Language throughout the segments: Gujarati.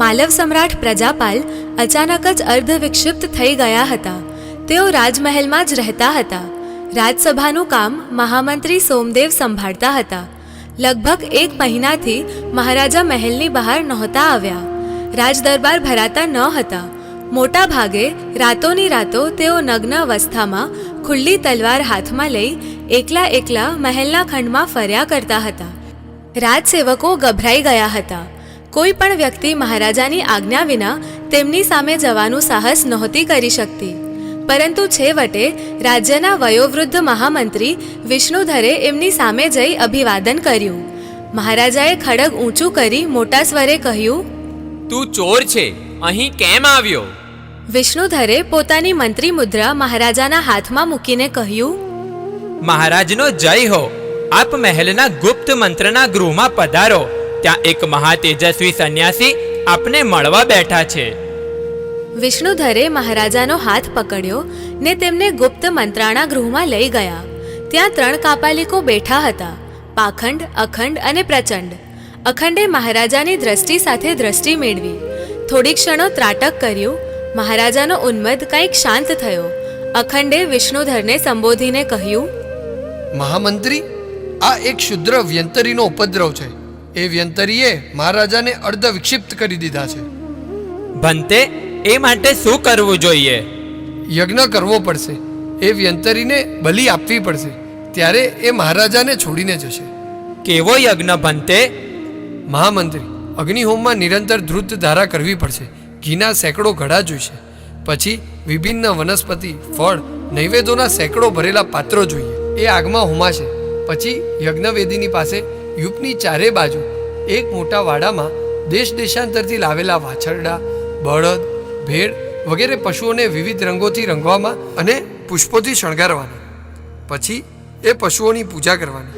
માલવ સમ્રાટ પ્રજાપાલ અચાનક જ અર્ધવિક્ષિપ્ત થઈ ગયા હતા. તેઓ રાજમહેલમાં જ રહેતા હતા. રાજસભાનું કામ મહામંત્રી સોમદેવ સંભાળતા હતા. લગભગ 1 મહિનાથી મહારાજા મહેલની બહાર નહોતા આવ્યા. રાજદરબાર ભરાતા ન હતા. મોટા ભાગે રાતોની રાતો તેઓ નગ્ન અવસ્થામાં ખુલ્લી તલવાર હાથમાં લઈ એકલા એકલા મહેલના ખંડમાં ફર્યા કરતા હતા. રાજસેવકો ગભરાઈ ગયા હતા. કોઈ પણ વ્યક્તિ મહારાજાની આજ્ઞા વિના તેમની સામે જવાનું સાહસ નહોતી કરી શકતી. પરંતુ છેવટે રાજ્યના વયોવૃદ્ધ મહામંત્રી વિષ્ણુધરે એમની સામે જઈ અભિવાદન કર્યું. મહારાજાએ ખડગ ઊંચું કરી મોટા સ્વરે કહ્યું, તું ચોર છે, અહીં કેમ આવ્યો? વિષ્ણુધરે પોતાની મંત્રી મુદ્રા મહારાજાના હાથમાં મૂકીને કહ્યું, મહારાજનો જય હો. આપ મહેલના ગુપ્ત મંત્રના ગૃહમાં પધારો. ત્યાં એક મહાતેજસ્વી સંન્યાસી આપને મળવા બેઠા છે. વિષ્ણુધરે મહારાજાનો હાથ પકડ્યો ને તેમને ગુપ્ત મંત્રાણા ગૃહમાં લઈ ગયા. ત્યાં 3 કાપાલિકો બેઠા હતા, પાખંડ, અખંડ અને પ્રચંડ. અખંડે મહારાજાની દ્રષ્ટિ સાથે દ્રષ્ટિ મેળવી. થોડી ક્ષણો ત્રાટક કર્યું. મહારાજાનો ઉન્મદ કંઈક શાંત થયો. અખંડે વિષ્ણુધરને સંબોધીને કહ્યું, મહામંત્રી, આ એક ક્ષુદ્ર વ્યંતરીનો ઉપદ્રવ છે. એ વ્યંતરીએ મહારાજાને અર્ધ વિક્ષિપ્ત કરી દીધા છે. ભંતે, એ માટે શું કરવું જોઈએ? યજ્ઞ કરવો પડશે. એ વ્યંતરીને બલિ આપવી પડશે. ત્યારે એ મહારાજાને છોડીને જશે. કેવો યજ્ઞ ભંતે? મહામંત્રી, અગ્નિહોમમાં નિરંતર ધ્રુત ધારા કરવી પડશે. ઘીના સેંકડો ઘડા જોઈશે. પછી વિભિન્ન વનસ્પતિ, ફળ, નૈવેદ્યોના સેંકડો ભરેલા પાત્રો જોઈએ. એ આગમાં હોમાશે. પછી યજ્ઞવેદીની પાસે યુપની ચારે બાજુ એક મોટા વાડામાં દેશ દેશાંતરથી લાવેલા વાછરડા, બળદ, ભેડ વગેરે પશુઓને વિવિધ રંગોથી રંગવામાં અને પુષ્પોથી શણગારવાના. પછી એ પશુઓની પૂજા કરવાની.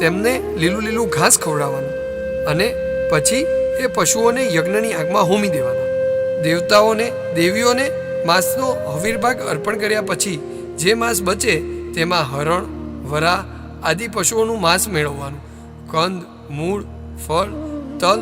તેમને લીલું લીલું ઘાસ ખવડાવવાનું. અને પછી એ પશુઓને યજ્ઞની આગમાં હોમી દેવાના. દેવતાઓને, દેવીઓને માંસનો હવીરભાગ અર્પણ કર્યા પછી જે માંસ બચે તેમાં હરણ, વરા આદિ પશુઓનું માંસ મેળવવાનું. કંદ, મૂળ, ફળ, તલ,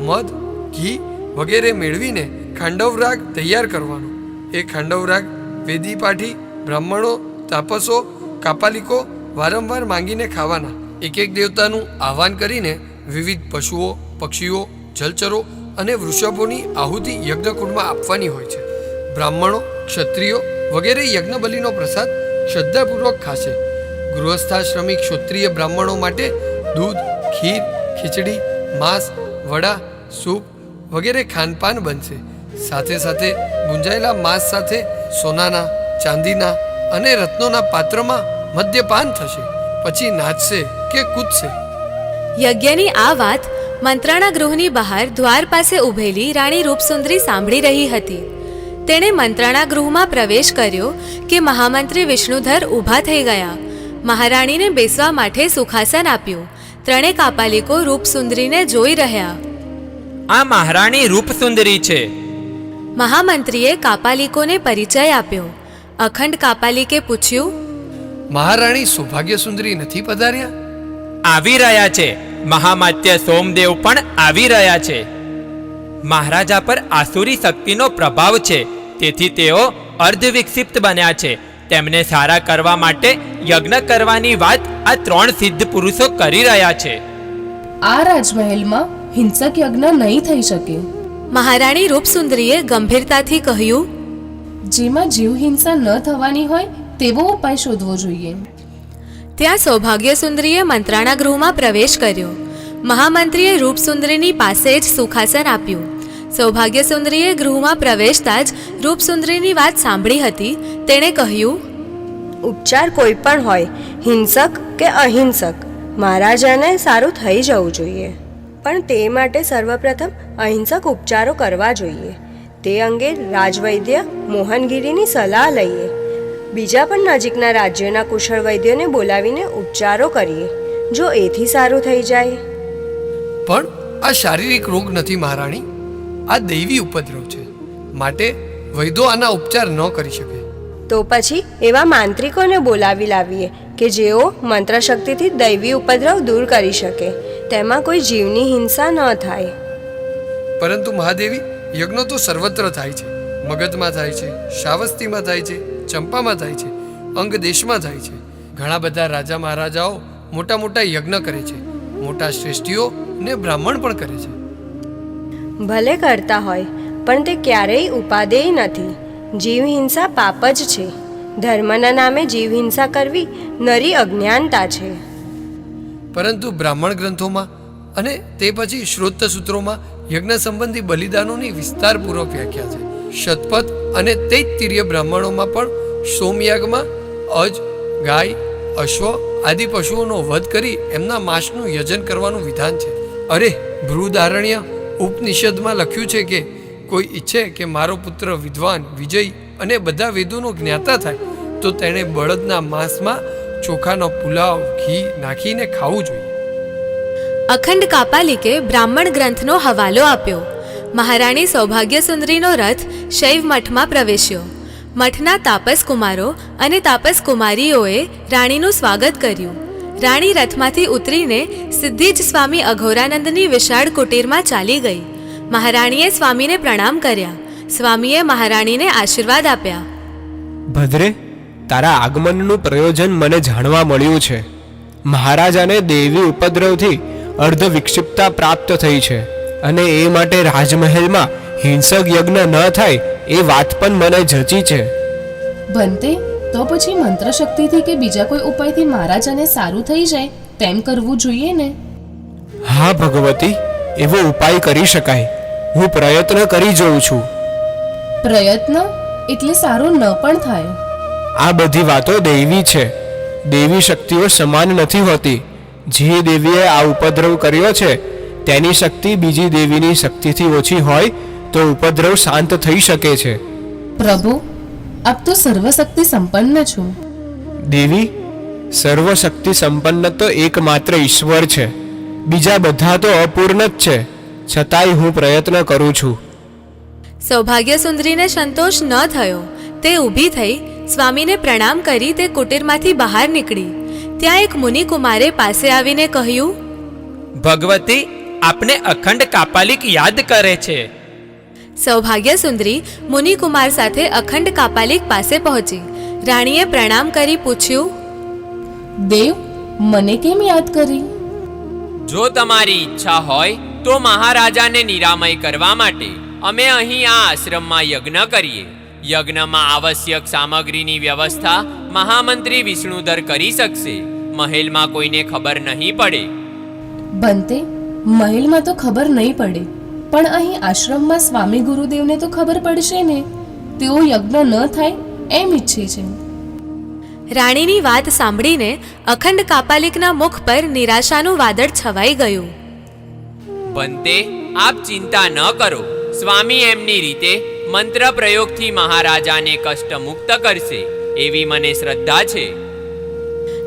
મધ, ઘી વગેરે મેળવીને ખાંડવરાગ તૈયાર કરવાનો. એ ખાંડવરાગ વેદીપાઠી, બ્રાહ્મણો, તાપસો, કાપાલિકો વારંવાર માંગીને ખાવાના. એક એક દેવતાનું આહ્વાન કરીને વિવિધ પશુઓ, પક્ષીઓ, જલચરો અને વૃષભોની આહુતિ યજ્ઞકુંડમાં આપવાની હોય છે. બ્રાહ્મણો, ક્ષત્રિયો વગેરે યજ્ઞબલિનો પ્રસાદ શ્રદ્ધાપૂર્વક ખાશે. ગૃહસ્થાશ્રમી ક્ષત્રિય બ્રાહ્મણો માટે દૂધ, ખીર, ખીચડી, માંસ, વડા, સૂપ વગેરે ખાનપાન બનશે. સાથે સાથે ગુંજાયેલા માંસ સાથે સોનાના, ચાંદીના અને રત્નોના પાત્રમાં મદ્યપાન થશે. પછી નાચશે કે કૂદશે. યજ્ઞની આ વાત મંત્રાણા ગૃહની બહાર દ્વાર પાસે ઊભેલી રાણી રૂપસુંદરી સાંભળી રહી હતી. તેણે મંત્રાણા ગૃહમાં પ્રવેશ કર્યો કે મહામંત્રી વિષ્ણુધર ઊભા થઈ ગયા. મહારાણીને બેસવા માટે સુખાસન આપ્યું. 3 કાપાલિકો રૂપસુંદરીને જોઈ રહ્યા. આ મહારાણી રૂપસુંદરી છે. મહામંત્રીએ કાપાલિકોને પરિચય આપ્યો. અખંડ કાપાલિકે પૂછ્યું, મહારાણી સૌભાગ્ય સુંદરી નથી પધાર્યા? આવી રહ્યા છે. મહામાત્ય સોમદેવ પણ આવી રહ્યા છે. મહારાજા પર આસુરી શક્તિનો પ્રભાવ છે, તેથી તેઓ અર્ધવિક્ષિપ્ત બન્યા છે. તેમને સારા કરવા માટે યજ્ઞ કરવાની વાત આ 3 સિદ્ધ પુરુષો કરી રહ્યા છે. આ રાજમહેલમાં હિંસક યજ્ઞ નહીં થઈ શકે. મહારાણી રૂપસુંદરીએ ગંભીરતાથી કહ્યું, જેમાં જીવ હિંસા ન થવાની હોય તેવો ઉપાય શોધવો જોઈએ. ત્યાં સૌભાગ્ય સુંદરીએ મંત્રાણા ગૃહમાં પ્રવેશ કર્યો. મહામંત્રીએ રૂપસુંદરીની પાસે જ સુખાસન આપ્યું. સૌભાગ્ય સુંદરીએ ગૃહમાં પ્રવેશતા જ રૂપસુંદરીની વાત સાંભળી હતી. તેણે કહ્યું, ઉપચાર કોઈ પણ હોય, હિંસક કે અહિંસક, મહારાજાને સારું થઈ જવું જોઈએ. પણ તે માટે સર્વપ્રથમ અહિંસક ઉપચારો કરવા જોઈએ. તે અંગે રાજવૈદ્ય મોહનગીરીની સલાહ લઈએ. બીજા પણ નજીકના રાજ્યોના કુશળ વૈદ્યોને બોલાવીને ઉપચારો કરીએ. જો એથી સારું થઈ જાય. પણ આ શારીરિક રોગ નથી મહારાણી, આ દૈવી ઉપદ્રવ છે. માટે વૈદ્યો આના ઉપચાર ન કરી શકે. તો પછી એવા માંત્રિકોને બોલાવી લાવીએ કે જેઓ મંત્રશક્તિથી દૈવી ઉપદ્રવ દૂર કરી શકે. તેમાં કોઈ જીવની હિંસા ન થાય. પરંતુ મહાદેવી, યજ્ઞો તો સર્વત્ર થાય છે. મગધમાં થાય છે, શ્રાવસ્તીમાં થાય છે, ચંપામાં થાય છે, અંગ દેશમાં થાય છે. ઘણા બધા રાજા મહારાજાઓ મોટા મોટા યજ્ઞ કરે છે. મોટા શ્રેષ્ઠીઓ ને બ્રાહ્મણ પણ કરે છે. ભલે કરતા હોય, પણ તે ક્યારેય ઉપાદેય નથી. જીવ હિંસા પાપ જ છે. ધર્મના નામે જીવ હિંસા કરવી નરી અજ્ઞાનતા છે. પરંતુ બ્રાહ્મણ ગ્રંથોમાં અને તે પછી શ્રોત સૂત્રોમાં યજ્ઞ સંબંધી બલિદાનોની વિસ્તારપૂર્વક વ્યાખ્યા છે. શતપથ અને તૈત્તિરીય બ્રાહ્મણોમાં પણ સોમયાગમાં અજ, ગાય, અશ્વ આદિ પશુઓનો વધ કરી એમના માંસનું યજન કરવાનું વિધાન છે. અરે, બૃહદારણ્ય ઉપનિષદમાં લખ્યું છે કે કોઈ ઈચ્છે કે મારો પુત્ર વિદ્વાન, વિજયી અને બધા વેદોનો જ્ઞાતા થાય તો તેણે બળદના માંસમાં ચોખાનો પુલાવ, ઘી નાખીને ખાવું જોઈએ. અખંડ કાપાલિકે બ્રાહ્મણ ગ્રંથનો હવાલો આપ્યો. મહારાણી સૌભાગ્યસુંદરીનો રથ શૈવ મઠમાં પ્રવેશ્યો. મઠના તાપસ કુમારો અને તાપસ કુમારીઓએ રાણીનું સ્વાગત કર્યું. રાણી રથમાંથી ઉતરીને સીધી જ સ્વામી અઘોરાનંદની વિશાળ કુટીરમાં ચાલી ગઈ. મહારાણીએ સ્વામીને પ્રણામ કર્યા. સ્વામીએ મહારાણીને આશીર્વાદ આપ્યા. ભદ્રે, તારા આગમનનું પ્રયોજન મને જાણવા મળ્યું છે. મહારાજાને દેવી ઉપદ્રવથી અર્ધ વિક્ષિપ્તતા પ્રાપ્ત થઈ છે અને એ માટે રાજમહેલમાં હિંસક યજ્ઞ ન થાય એ વાત પણ મને જચી છે. બનતે, તો પછી મંત્ર શક્તિથી કે બીજા કોઈ ઉપાયથી મહારાજાને સારું થઈ જાય તેમ કરવું જોઈએ ને? હા ભગવતી, એવો ઉપાય કરી શકાય. હું પ્રયત્ન કરી જોઉં છું. પ્રયત્ન એટલે સારું ન પણ થાય. આ બધી વાતો દૈવી છે. દેવી શક્તિઓ સમાન નથી હોતી. જે દેવીએ આ ઉપદ્રવ કર્યો છે તેની શક્તિ બીજી દેવીની શક્તિથી ઓછી હોય તો ઉપદ્રવ શાંત થઈ શકે છે. પ્રભુ, આપ તો સર્વશક્તિ સંપન્ન છો. દેવી, સર્વશક્તિ સંપન્ન તો એકમાત્ર ઈશ્વર છે. બીજા બધા તો અપૂર્ણ જ છે. છતાંય હું પ્રયત્ન કરું છું. સૌભાગ્યસુંદરીને સંતોષ ન થયો. તે ઊભી થઈ સ્વામીને પ્રણામ કરી તે કુટીરમાંથી બહાર નીકળી. ત્યાં એક મુનિકુમારે પાસે આવીને કહ્યું, ભગવતી, આપને અખંડ કાપાલિક યાદ કરે છે. સૌભાગ્યસુંદરી મુનિકુમાર સાથે અખંડ કાપાલિક પાસે પહોંચી. રાણીએ પ્રણામ કરી પૂછ્યું, દેવ, મને કેમ યાદ કરી? જો તમારી ઈચ્છા હોય તો મહારાજાને નિરામય કરવા માટે અમે અહીં આ આશ્રમમાં યજ્ઞ કરીએ. યજ્ઞમાં આવશ્યક સામગ્રીની વ્યવસ્થા મહામંત્રી વિષ્ણુધર કરી શકશે. મહેલમાં કોઈને ખબર નહીં પડે. બનતે, મહેલમાં તો ખબર નહીં પડે, પણ અહીં આશ્રમમાં સ્વામી ગુરુદેવને તો ખબર પડશે ને. તેઓ યજ્ઞ ન થાય એમ ઈચ્છે છે. રાણીની વાત સાંભળીને અખંડ કાપાલિકના મુખ પર નિરાશાનું વાદળ છવાઈ ગયું. બંતે, આપ ચિંતા ન કરો. સ્વામી એમની રીતે મંત્ર પ્રયોગથી મહારાજાને કષ્ટ મુક્ત કરશે એવી મને શ્રદ્ધા છે.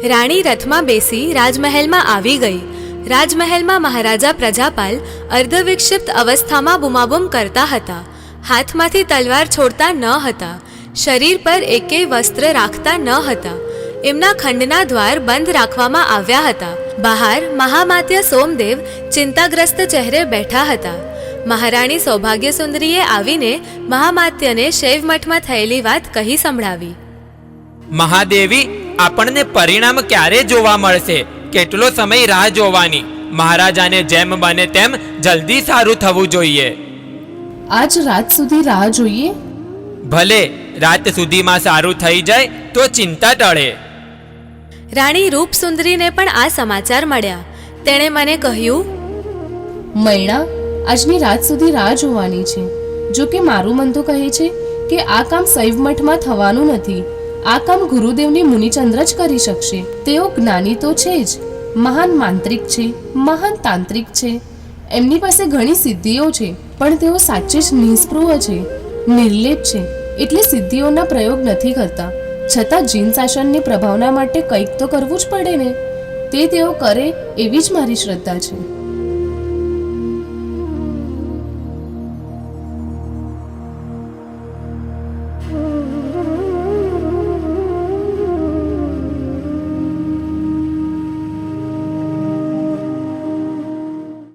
રાણી રથમાં બેસી રાજમહેલમાં આવી ગઈ. રાજમહેલમાં મહારાજા પ્રજાપાલ અર્ધવિક્ષિપ્ત અવસ્થામાં બૂમાબૂમ કરતા હતા. હાથમાંથી તલવાર છોડતા ન હતા. શરીર પર એકેય વસ્ત્ર રાખતા ન હતા. એમના ખંડના દ્વાર બંધ રાખવામાં આવ્યા હતા. બહાર મહામાત્ય સોમદેવ ચિંતાગ્રસ્ત ચહેરે બેઠા હતા. મહારાણી સૌભાગ્યસુંદરીએ આવીને મહામાત્યને શૈવ મઠમાં થયેલી વાત કહી સંભળાવી. મહાદેવી, આપણને પરિણામ ક્યારે જોવા મળશે? કેટલો સમય રાહ જોવાની? મહારાજાને જેમ બને તેમ જલ્દી સારું થવું જોઈએ. આજ રાત સુધી રાહ જોઈએ. ભલે, રાત સુધીમાં સારું થઈ જાય તો ચિંતા ટળે. રાણી રૂપસુંદરીને પણ આ સમાચાર મળ્યા. તેણે મને કહ્યું, મૈણા, આજની રાત સુધી રાહ જોવાની છે. જો કે મારું મન તો કહે છે કે આ કામ શૈવ મઠમાં થવાનું નથી. આ કામ ગુરુદેવની મુનિચંદ્ર જ કરી શકશે. તેઓ જ્ઞાની તો છે જ, મહાન માંત્રિક છે, મહાન તાંત્રિક છે. એમની પાસે ઘણી સિદ્ધિઓ છે, પણ તેઓ સાચે જ નિસ્પૃહ છે, નિર્લેપ છે, એટલે સિદ્ધિઓના પ્રયોગ નથી કરતા. છતાં જીન શાસનની પ્રભાવના માટે કંઈક તો કરવું જ પડે ને. તે તેઓ કરે એવી જ મારી શ્રદ્ધા છે.